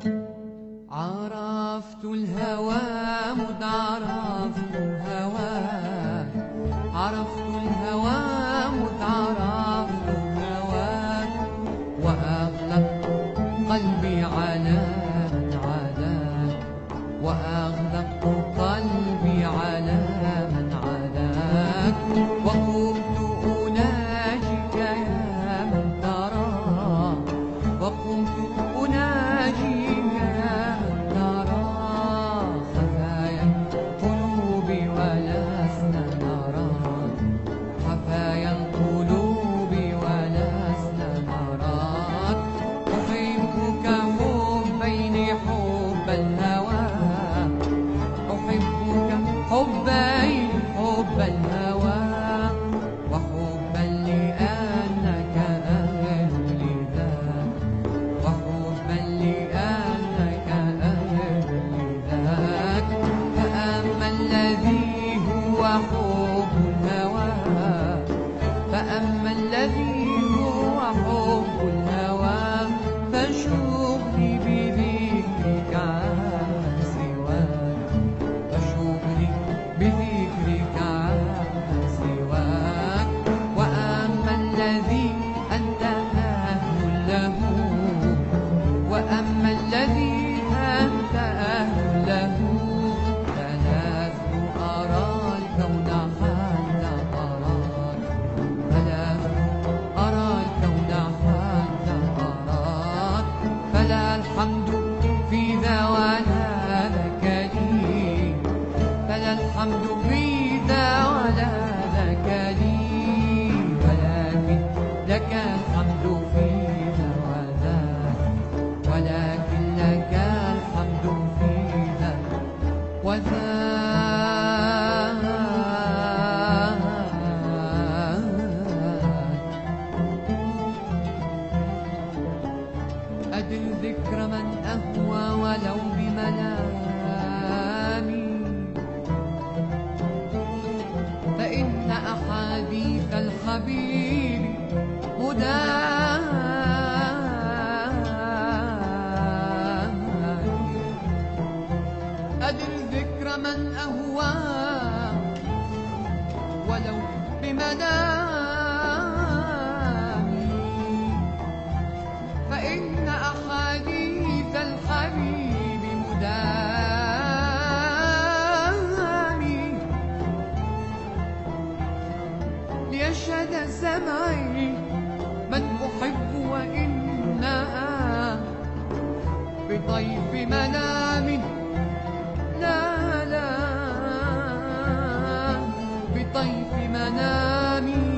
عرفت الهوى مذ عرفت هواك، عرفت الهوى مذ عرفت هواك، وأغلقت قلبي على من عاداك، وأغلقت قلبي على من عاداك، وقمت أناجيك يا من ترى، وقمت أناجيك حب الهوى، وحبا لأنك أهل لذاك، وحبا لأنك أهل لذاك. فأما الذي هو حب الهوى، فأما الذي هو حب الهوى، فشغلي بذكرك عن سواك، فشغلي بذكرك عن سواك. وأما الذي أنت أهل له، وأما الذي أنت أهل له، فلست أرى الكون حتى أراك، فلست أرى الكون حتى أراك. فلا الحمد في ذا ولا لك لي، فلا الحمد في ذا ولا لك لي، ولكن لك الحمد في ذا وذاك، ولكن لك الحمد في ذا وذاك. أدل ذكر من أهوى ولو بمنامي، فإن أحاديث الحبيب هداني. أدل ذكر من أهوى ولو بمنامي، فإن أحاديث الحبيب هداني. ليشهد سمعي من أحب، وإنا بطيف منام، لا لا بطيف منامي،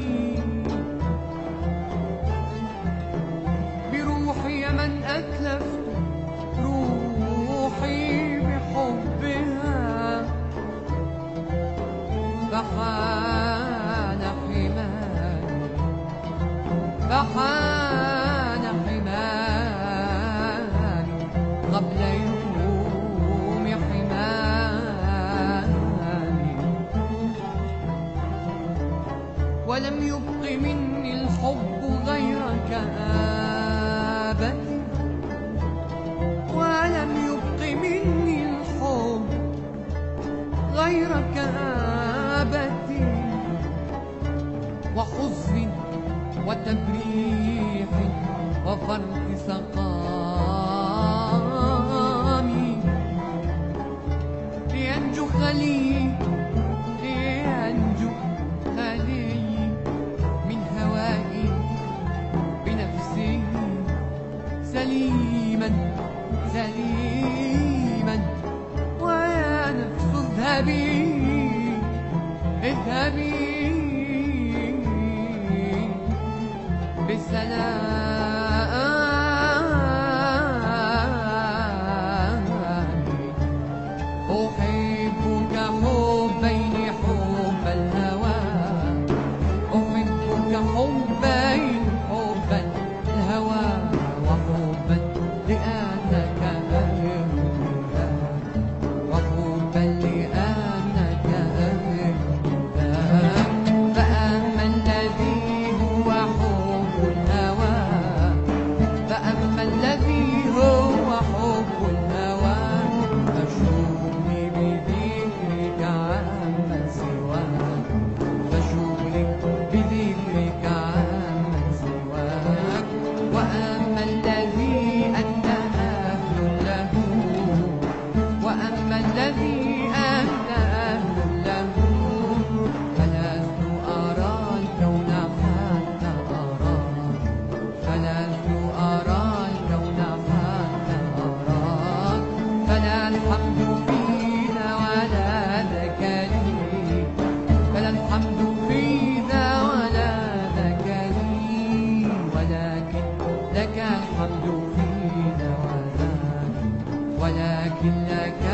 بروحي من أتلفت روحي بحبها، فحان حماني، فحان حماني قبل يوم حماني. ولم يبق مني الحب غيرك أبدا، ولم يبق مني الحب غيرك أبدا، وحزن وتبريح وفرط سقامي. لينجو خليل، لينجو خليل من هوائي بنفسي سليما سليما. ويا نفس اذهبي اذهبي بسلام. أحبك حبين حب الهوى، أحبك حبين حب الهوى، وحبا لأنك أهل لذاك، وحبا لأنك كلك